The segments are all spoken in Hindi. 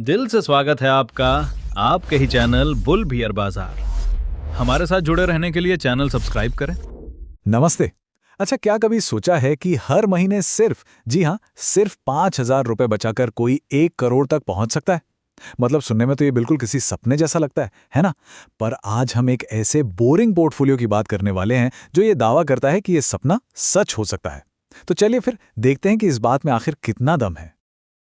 दिल से स्वागत है आपका आपके ही चैनल बुल बियर बाजार। हमारे साथ जुड़े रहने के लिए चैनल सब्सक्राइब करें। नमस्ते। अच्छा, क्या कभी सोचा है कि हर महीने सिर्फ, जी हाँ, सिर्फ 5,000 रुपए बचाकर कोई 1 करोड़ तक पहुंच सकता है? मतलब सुनने में तो ये बिल्कुल किसी सपने जैसा लगता है ना? पर आज हम एक ऐसे बोरिंग पोर्टफोलियो की बात करने वाले हैं जो ये दावा करता है कि ये सपना सच हो सकता है। तो चलिए फिर देखते हैं कि इस बात में आखिर कितना दम है।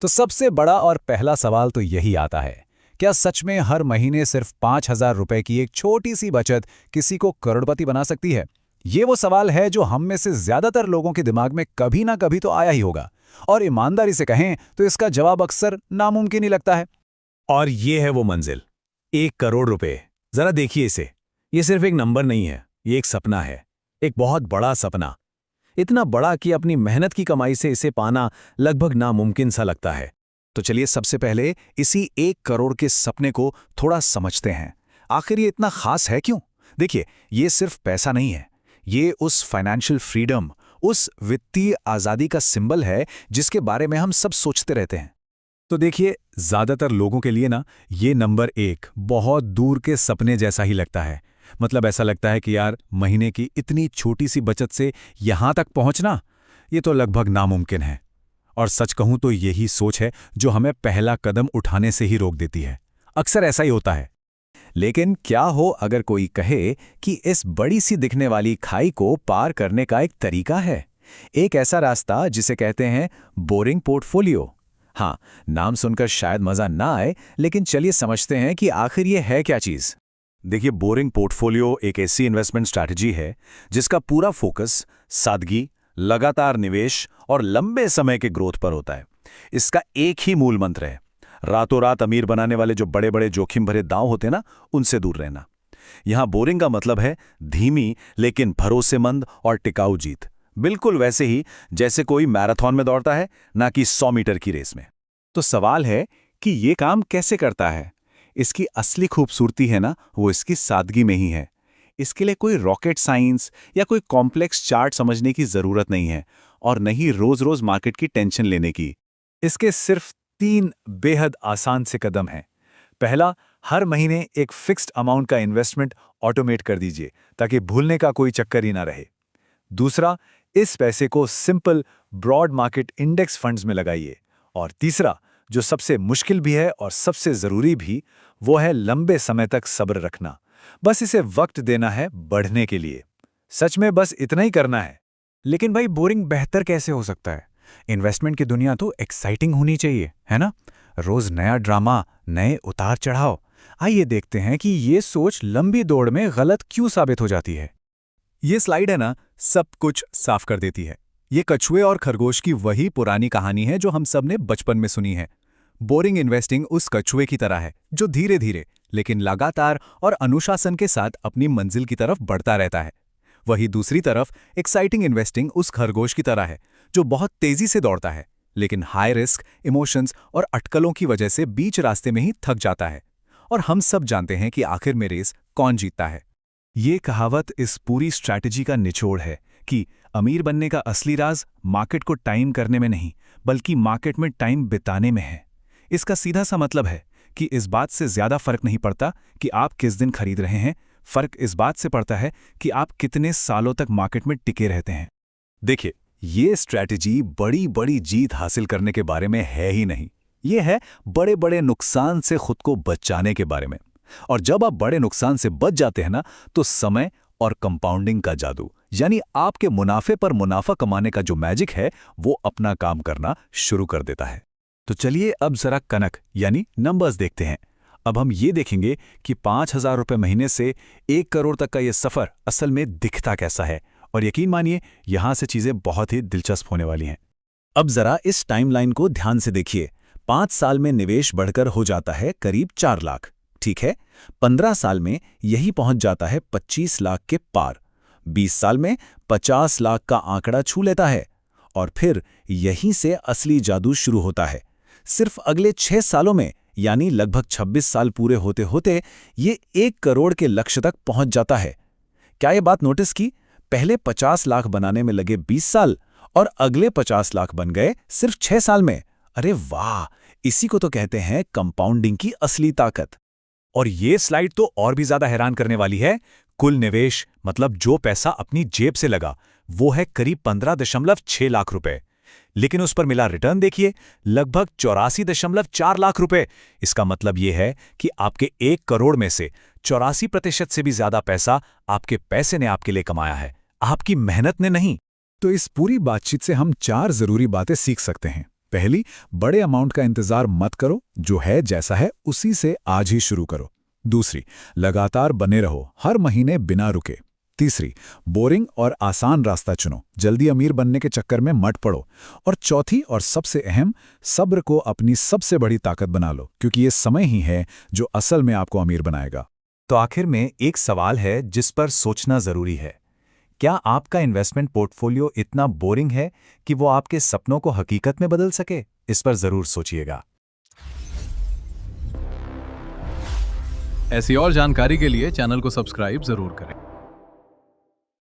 तो सबसे बड़ा और पहला सवाल तो यही आता है, क्या सच में हर महीने सिर्फ 5,000 रुपए की एक छोटी सी बचत किसी को करोड़पति बना सकती है? ये वो सवाल है जो हम में से ज्यादातर लोगों के दिमाग में कभी ना कभी तो आया ही होगा, और ईमानदारी से कहें तो इसका जवाब अक्सर नामुमकिन ही लगता है। और ये है वो मंजिल, 1 करोड़ रुपए। जरा देखिए इसे, ये सिर्फ एक नंबर नहीं है, ये एक सपना है, एक बहुत बड़ा सपना। इतना बड़ा कि अपनी मेहनत की कमाई से इसे पाना लगभग नामुमकिन सा लगता है। तो चलिए सबसे पहले इसी 1 करोड़ के सपने को थोड़ा समझते हैं। आखिर ये इतना खास है क्यों? देखिए, ये सिर्फ पैसा नहीं है, ये उस फाइनेंशियल फ्रीडम, उस वित्तीय आज़ादी का सिंबल है जिसके बारे में हम सब सोचते रहते हैं। तो देखिए, ज़्यादातर लोगों के लिए ना ये नंबर 1 बहुत दूर के सपने जैसा ही लगता है। मतलब ऐसा लगता है कि यार, महीने की इतनी छोटी सी बचत से यहां तक पहुंचना, ये तो लगभग नामुमकिन है। और सच कहूं तो यही सोच है जो हमें पहला कदम उठाने से ही रोक देती है। अक्सर ऐसा ही होता है। लेकिन क्या हो अगर कोई कहे कि इस बड़ी सी दिखने वाली खाई को पार करने का एक तरीका है, एक ऐसा रास्ता जिसे कहते हैं बोरिंग पोर्टफोलियो। हाँ, नाम सुनकर शायद मजा ना आए, लेकिन चलिए समझते हैं कि आखिर ये है क्या चीज। देखिए, बोरिंग पोर्टफोलियो एक ऐसी इन्वेस्टमेंट स्ट्रैटेजी है जिसका पूरा फोकस सादगी, लगातार निवेश और लंबे समय के ग्रोथ पर होता है। इसका एक ही मूल मंत्र है, रातों रात अमीर बनाने वाले जो बड़े बड़े जोखिम भरे दांव होते हैं ना, उनसे दूर रहना। यहां बोरिंग का मतलब है धीमी लेकिन भरोसेमंद और टिकाऊ जीत। बिल्कुल वैसे ही जैसे कोई मैराथन में दौड़ता है, ना कि 100 मीटर की रेस में। तो सवाल है कि ये काम कैसे करता है? इसकी असली खूबसूरती है ना, वो इसकी सादगी में ही है। इसके लिए कोई रॉकेट साइंस या कोई कॉम्प्लेक्स चार्ट समझने की जरूरत नहीं है, और नहीं रोज रोज मार्केट की टेंशन लेने की। इसके सिर्फ 3 बेहद आसान से कदम हैं। पहला, हर महीने एक फिक्स्ड अमाउंट का इन्वेस्टमेंट ऑटोमेट कर दीजिए ताकि भूलने का कोई चक्कर ही ना रहे। दूसरा, इस पैसे को simple broad market index funds में लगाइए। और तीसरा, जो सबसे मुश्किल भी है और सबसे जरूरी भी, वो है लंबे समय तक सब्र रखना। बस इसे वक्त देना है बढ़ने के लिए। सच में बस इतना ही करना है। लेकिन भाई, बोरिंग बेहतर कैसे हो सकता है? इन्वेस्टमेंट की दुनिया तो एक्साइटिंग होनी चाहिए, है ना? रोज नया ड्रामा, नए उतार चढ़ाव। आइए देखते हैं कि ये सोच लंबी दौड़ में गलत क्यों साबित हो जाती है। ये स्लाइड है ना, सब कुछ साफ कर देती है। ये कछुए और खरगोश की वही पुरानी कहानी है जो हम सब ने बचपन में सुनी है। बोरिंग इन्वेस्टिंग उस कछुए की तरह है जो धीरे धीरे लेकिन लगातार और अनुशासन के साथ अपनी मंजिल की तरफ बढ़ता रहता है। वही दूसरी तरफ एक्साइटिंग इन्वेस्टिंग उस खरगोश की तरह है जो बहुत तेजी से दौड़ता है, लेकिन हाई रिस्क, इमोशंस और अटकलों की वजह से बीच रास्ते में ही थक जाता है। और हम सब जानते हैं कि आखिर में रेस कौन जीतता है। ये कहावत इस पूरी स्ट्रैटेजी का निचोड़ है कि अमीर बनने का असली राज मार्केट को टाइम करने में नहीं, बल्कि मार्केट में टाइम बिताने में है। इसका सीधा सा मतलब है कि इस बात से ज्यादा फर्क नहीं पड़ता कि आप किस दिन खरीद रहे हैं, फर्क इस बात से पड़ता है कि आप कितने सालों तक मार्केट में टिके रहते हैं। देखिए, ये स्ट्रैटेजी बड़ी बड़ी जीत हासिल करने के बारे में है ही नहीं, ये है बड़े बड़े नुकसान से खुद को बचाने के बारे में। और जब आप बड़े नुकसान से बच जाते हैं ना, तो समय और कंपाउंडिंग का जादू, यानी आपके मुनाफे पर मुनाफा कमाने का जो मैजिक है, वो अपना काम करना शुरू कर देता है। तो चलिए अब जरा कनक यानी नंबर्स देखते हैं। अब हम ये देखेंगे कि 5,000 रुपए महीने से 1 करोड़ तक का ये सफर असल में दिखता कैसा है। और यकीन मानिए, यहां से चीजें बहुत ही दिलचस्प होने वाली हैं। अब जरा इस टाइमलाइन को ध्यान से देखिए। 5 साल में निवेश बढ़कर हो जाता है करीब 4 लाख, ठीक है? 15 साल में यही पहुंच जाता है 25 लाख के पार। 20 साल में 50 लाख का आंकड़ा छू लेता है। और फिर यहीं से असली जादू शुरू होता है। सिर्फ अगले 6 सालों में, यानी लगभग 26 साल पूरे होते होते, ये 1 करोड़ के लक्ष्य तक पहुंच जाता है। क्या ये बात नोटिस की? पहले 50 लाख बनाने में लगे 20 साल और अगले 50 लाख बन गए सिर्फ 6 साल में। अरे वाह, इसी को तो कहते हैं कंपाउंडिंग की असली ताकत। और ये स्लाइड तो और भी ज्यादा हैरान करने वाली है। कुल निवेश मतलब जो पैसा अपनी जेब से लगा वो है करीब 15.6 लाख रुपए, लेकिन उस पर मिला रिटर्न देखिए लगभग 84.4 लाख रुपए। इसका मतलब यह है कि आपके 1 करोड़ में से 84% से भी ज्यादा पैसा आपके पैसे ने आपके लिए कमाया है, आपकी मेहनत ने नहीं। तो इस पूरी बातचीत से हम 4 जरूरी बातें सीख सकते हैं। पहली, बड़े अमाउंट का इंतजार मत करो, जो है जैसा है उसी से आज ही शुरू करो। दूसरी, लगातार बने रहो, हर महीने बिना रुके। तीसरी, बोरिंग और आसान रास्ता चुनो, जल्दी अमीर बनने के चक्कर में मत पड़ो। और चौथी और सबसे अहम, सब्र को अपनी सबसे बड़ी ताकत बना लो, क्योंकि ये समय ही है जो असल में आपको अमीर बनाएगा। तो आखिर में एक सवाल है जिस पर सोचना जरूरी है। क्या आपका इन्वेस्टमेंट पोर्टफोलियो इतना बोरिंग है कि वो आपके सपनों को हकीकत में बदल सके? इस पर जरूर सोचिएगा। ऐसी और जानकारी के लिए चैनल को सब्सक्राइब जरूर करें।